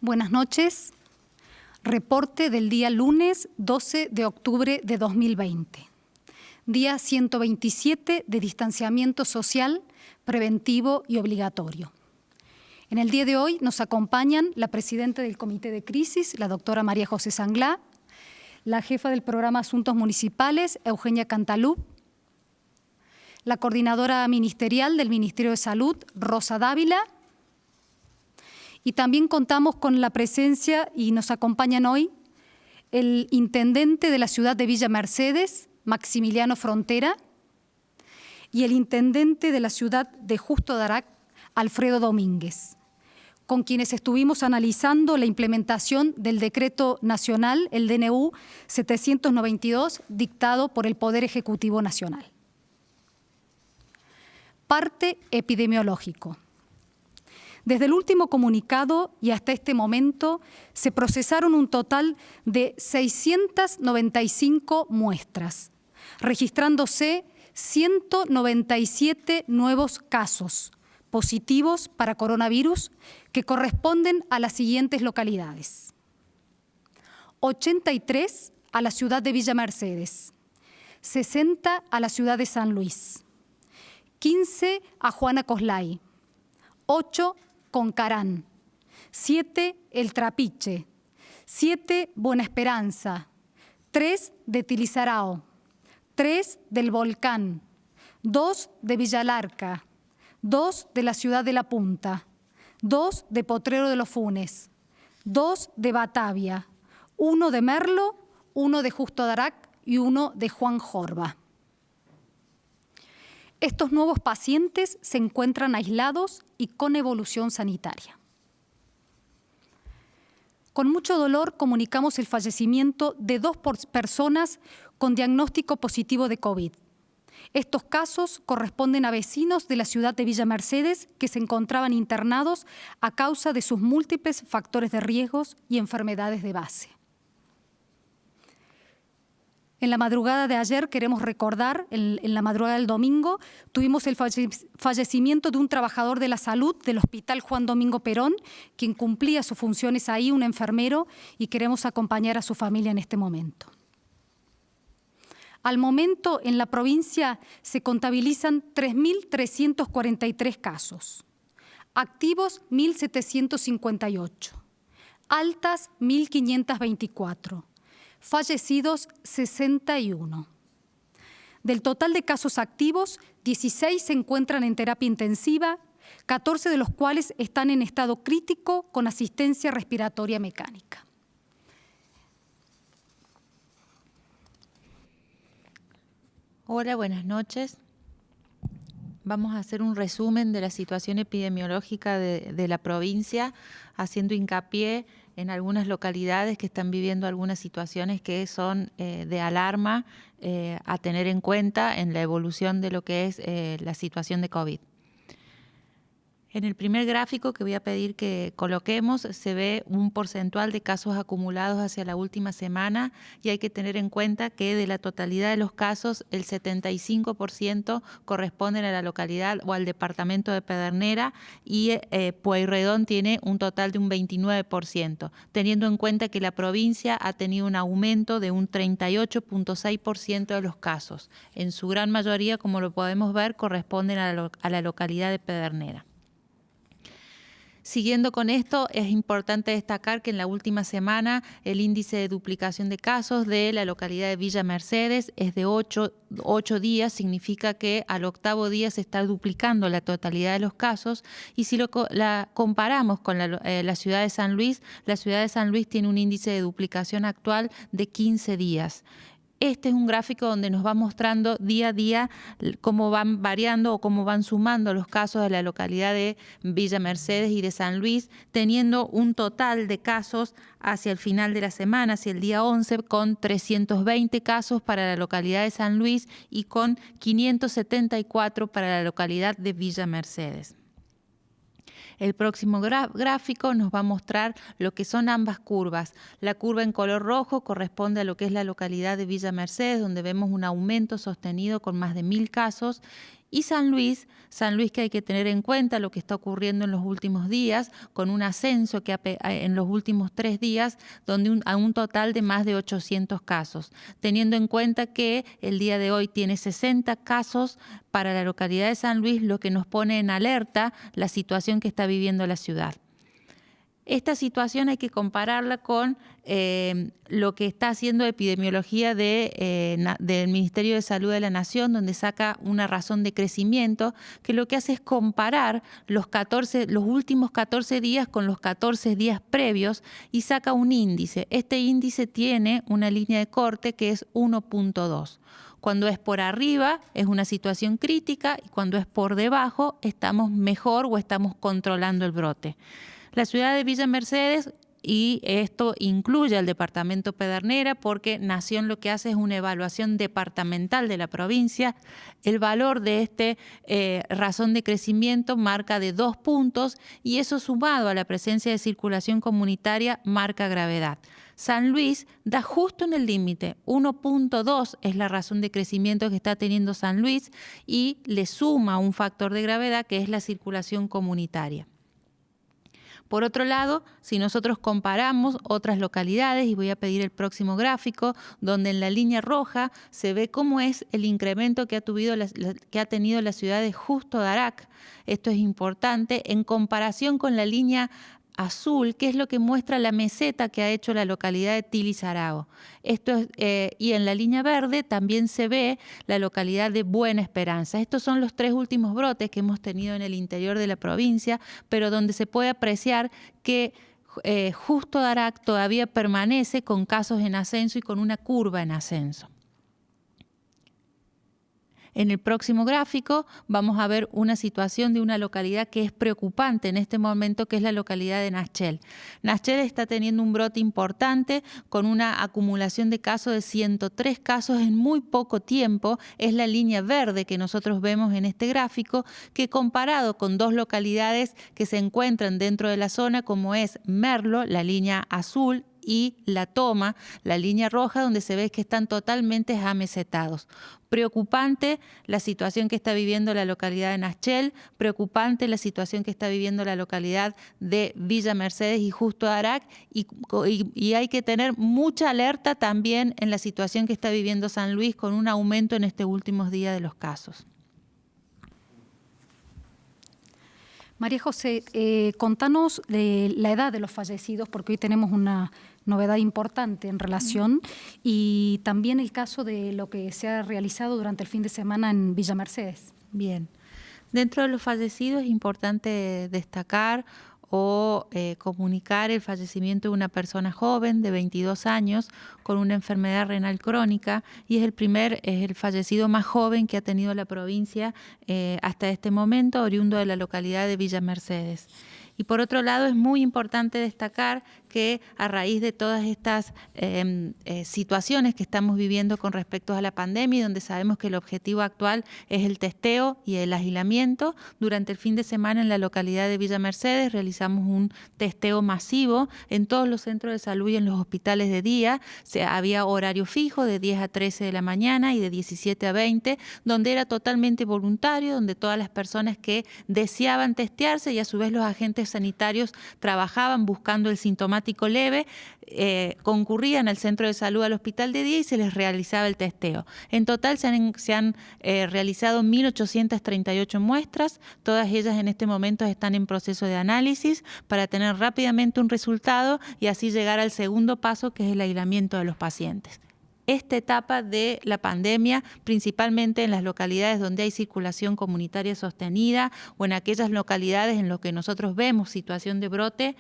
Buenas noches. Reporte del día lunes 12 de octubre de 2020. Día 127 de distanciamiento social, preventivo y obligatorio. En el día de hoy nos acompañan la presidenta del Comité de Crisis, la doctora María José Sanglá, la jefa del Programa Asuntos Municipales, Eugenia Cantalú, la coordinadora ministerial del Ministerio de Salud, Rosa Dávila, y también contamos con la presencia, y nos acompañan hoy, el intendente de la ciudad de Villa Mercedes, Maximiliano Frontera, y el intendente de la ciudad de Justo Darac, Alfredo Domínguez, con quienes estuvimos analizando la implementación del decreto nacional, el DNU 792, dictado por el Poder Ejecutivo Nacional. Parte epidemiológico. Desde el último comunicado y hasta este momento se procesaron un total de 695 muestras, registrándose 197 nuevos casos positivos para coronavirus que corresponden a las siguientes localidades: 83 a la ciudad de Villa Mercedes, 60 a la ciudad de San Luis, 15 a Juana Coslay, 8 Concarán, 7 El Trapiche, 7 Buena Esperanza, 3 de Tilizarao, 3 del Volcán, 2 de Villalarca, 2 de la ciudad de La Punta, 2 de Potrero de los Funes, 2 de Batavia, 1 de Merlo, 1 de Justo Darac y 1 de Juan Jorba. Estos nuevos pacientes se encuentran aislados y con evolución sanitaria. Con mucho dolor comunicamos el fallecimiento de 2 personas con diagnóstico positivo de COVID. Estos casos corresponden a vecinos de la ciudad de Villa Mercedes que se encontraban internados a causa de sus múltiples factores de riesgos y enfermedades de base. En la madrugada de ayer, queremos recordar, en la madrugada del domingo, tuvimos el fallecimiento de un trabajador de la salud del Hospital Juan Domingo Perón, quien cumplía sus funciones ahí, un enfermero, y queremos acompañar a su familia en este momento. Al momento, en la provincia se contabilizan 3.343 casos, activos 1.758, altas 1.524, fallecidos 61. Del total de casos activos, 16 se encuentran en terapia intensiva, 14 de los cuales están en estado crítico con asistencia respiratoria mecánica. Hola, buenas noches. Vamos a hacer un resumen de la situación epidemiológica de la provincia, haciendo hincapié en algunas localidades que están viviendo algunas situaciones que son de alarma a tener en cuenta en la evolución de lo que es la situación de COVID. En el primer gráfico que voy a pedir que coloquemos se ve un porcentual de casos acumulados hacia la última semana y hay que tener en cuenta que de la totalidad de los casos el 75% corresponden a la localidad o al departamento de Pedernera y Pueyrredón tiene un total de un 29%, teniendo en cuenta que la provincia ha tenido un aumento de un 38.6% de los casos. En su gran mayoría, como lo podemos ver, corresponden a la localidad de Pedernera. Siguiendo con esto, es importante destacar que en la última semana el índice de duplicación de casos de la localidad de Villa Mercedes es de 8 días, significa que al 8º día se está duplicando la totalidad de los casos y si la comparamos con la ciudad de San Luis, la ciudad de San Luis tiene un índice de duplicación actual de 15 días. Este es un gráfico donde nos va mostrando día a día cómo van variando o cómo van sumando los casos de la localidad de Villa Mercedes y de San Luis, teniendo un total de casos hacia el final de la semana, hacia el día 11, con 320 casos para la localidad de San Luis y con 574 para la localidad de Villa Mercedes. El próximo gráfico nos va a mostrar lo que son ambas curvas. La curva en color rojo corresponde a lo que es la localidad de Villa Mercedes, donde vemos un aumento sostenido con más de 1000 casos, Y San Luis que hay que tener en cuenta lo que está ocurriendo en los últimos días, con un ascenso que en los últimos 3 días, donde a un total de más de 800 casos, teniendo en cuenta que el día de hoy tiene 60 casos para la localidad de San Luis, lo que nos pone en alerta la situación que está viviendo la ciudad. Esta situación hay que compararla con lo que está haciendo epidemiología del Ministerio de Salud de la Nación, donde saca una razón de crecimiento, que lo que hace es comparar los últimos 14 días con los 14 días previos y saca un índice. Este índice tiene una línea de corte que es 1.2. Cuando es por arriba es una situación crítica y cuando es por debajo estamos mejor o estamos controlando el brote. La ciudad de Villa Mercedes, y esto incluye al departamento Pedernera porque Nación lo que hace es una evaluación departamental de la provincia. El valor de este razón de crecimiento marca de 2 puntos y eso sumado a la presencia de circulación comunitaria marca gravedad. San Luis da justo en el límite, 1.2 es la razón de crecimiento que está teniendo San Luis y le suma un factor de gravedad que es la circulación comunitaria. Por otro lado, si nosotros comparamos otras localidades, y voy a pedir el próximo gráfico, donde en la línea roja se ve cómo es el incremento que ha tenido la ciudad de Justo Darac. Esto es importante en comparación con la línea azul, que es lo que muestra la meseta que ha hecho la localidad de Tilly-Sarao. Y en la línea verde también se ve la localidad de Buena Esperanza. Estos son los 3 últimos brotes que hemos tenido en el interior de la provincia, pero donde se puede apreciar que Justo Darac todavía permanece con casos en ascenso y con una curva en ascenso. En el próximo gráfico vamos a ver una situación de una localidad que es preocupante en este momento, que es la localidad de Naschel. Naschel está teniendo un brote importante con una acumulación de casos de 103 casos en muy poco tiempo. Es la línea verde que nosotros vemos en este gráfico, que comparado con 2 localidades que se encuentran dentro de la zona, como es Merlo, la línea azul, y La Toma, la línea roja, donde se ve que están totalmente amesetados. Preocupante la situación que está viviendo la localidad de Naschel, preocupante la situación que está viviendo la localidad de Villa Mercedes y Justo Darac, y hay que tener mucha alerta también en la situación que está viviendo San Luis con un aumento en estos últimos días de los casos. María José, contanos la edad de los fallecidos, porque hoy tenemos una novedad importante en relación, y también el caso de lo que se ha realizado durante el fin de semana en Villa Mercedes. Bien. Dentro de los fallecidos es importante destacar o comunicar el fallecimiento de una persona joven de 22 años con una enfermedad renal crónica, y es el fallecido más joven que ha tenido la provincia hasta este momento, oriundo de la localidad de Villa Mercedes. Y por otro lado es muy importante destacar que a raíz de todas estas situaciones que estamos viviendo con respecto a la pandemia, donde sabemos que el objetivo actual es el testeo y el aislamiento, durante el fin de semana en la localidad de Villa Mercedes realizamos un testeo masivo en todos los centros de salud y en los hospitales de día. Había horario fijo de 10 a 13 de la mañana y de 17 a 20, donde era totalmente voluntario, donde todas las personas que deseaban testearse y a su vez los agentes sanitarios trabajaban buscando el sintomático leve, concurrían al centro de salud, al hospital de día, y se les realizaba el testeo. En total se han realizado 1.838 muestras, todas ellas en este momento están en proceso de análisis para tener rápidamente un resultado y así llegar al segundo paso, que es el aislamiento de los pacientes. Esta etapa de la pandemia, principalmente en las localidades donde hay circulación comunitaria sostenida o en aquellas localidades en las que nosotros vemos situación de brote,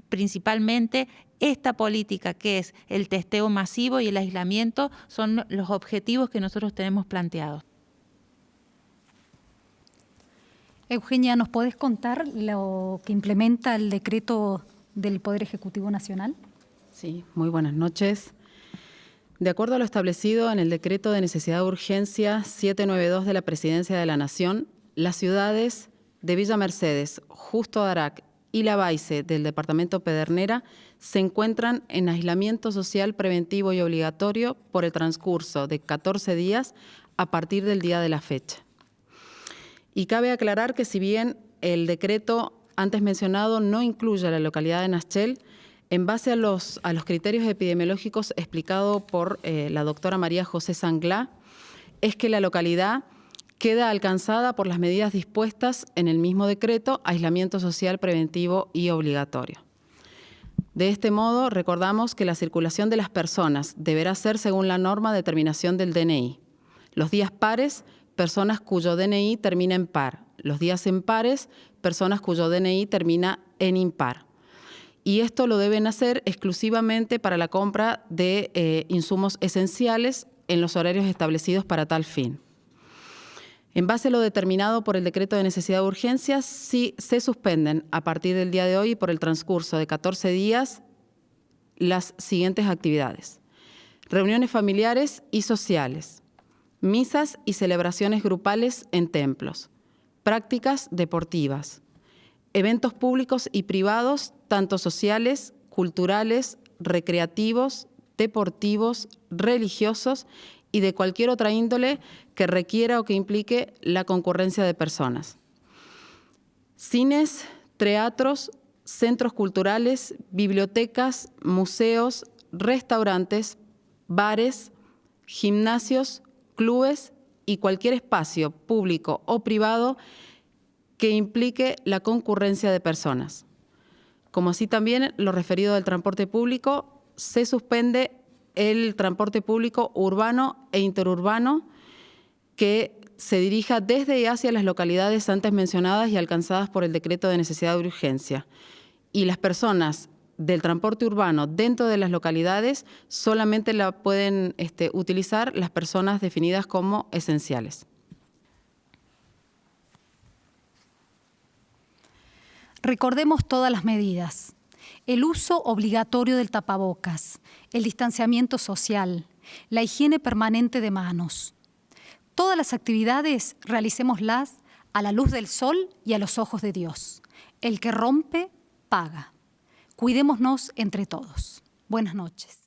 principalmente esta política que es el testeo masivo y el aislamiento son los objetivos que nosotros tenemos planteados. Eugenia, ¿nos podés contar lo que implementa el decreto del Poder Ejecutivo Nacional? Sí, muy buenas noches. De acuerdo a lo establecido en el Decreto de Necesidad de Urgencia 792 de la Presidencia de la Nación, las ciudades de Villa Mercedes, Justo Darac y Lavalle del departamento Pedernera se encuentran en aislamiento social preventivo y obligatorio por el transcurso de 14 días a partir del día de la fecha. Y cabe aclarar que si bien el decreto antes mencionado no incluye a la localidad de Naschel, en base a los criterios epidemiológicos explicados por la doctora María José Sanglá, es que la localidad queda alcanzada por las medidas dispuestas en el mismo decreto, aislamiento social preventivo y obligatorio. De este modo, recordamos que la circulación de las personas deberá ser según la norma de terminación del DNI. Los días pares, personas cuyo DNI termina en par. Los días impares, personas cuyo DNI termina en impar. Y esto lo deben hacer exclusivamente para la compra de insumos esenciales en los horarios establecidos para tal fin. En base a lo determinado por el decreto de necesidad de urgencia, sí se suspenden a partir del día de hoy y por el transcurso de 14 días las siguientes actividades: reuniones familiares y sociales, misas y celebraciones grupales en templos, prácticas deportivas, eventos públicos y privados, tanto sociales, culturales, recreativos, deportivos, religiosos y de cualquier otra índole que requiera o que implique la concurrencia de personas. Cines, teatros, centros culturales, bibliotecas, museos, restaurantes, bares, gimnasios, clubes y cualquier espacio público o privado que implique la concurrencia de personas. Como así también lo referido del transporte público, se suspende el transporte público urbano e interurbano que se dirija desde y hacia las localidades antes mencionadas y alcanzadas por el decreto de necesidad de urgencia. Y las personas del transporte urbano dentro de las localidades solamente la pueden utilizar las personas definidas como esenciales. Recordemos todas las medidas: el uso obligatorio del tapabocas, el distanciamiento social, la higiene permanente de manos. Todas las actividades realicémoslas a la luz del sol y a los ojos de Dios. El que rompe, paga. Cuidémonos entre todos. Buenas noches.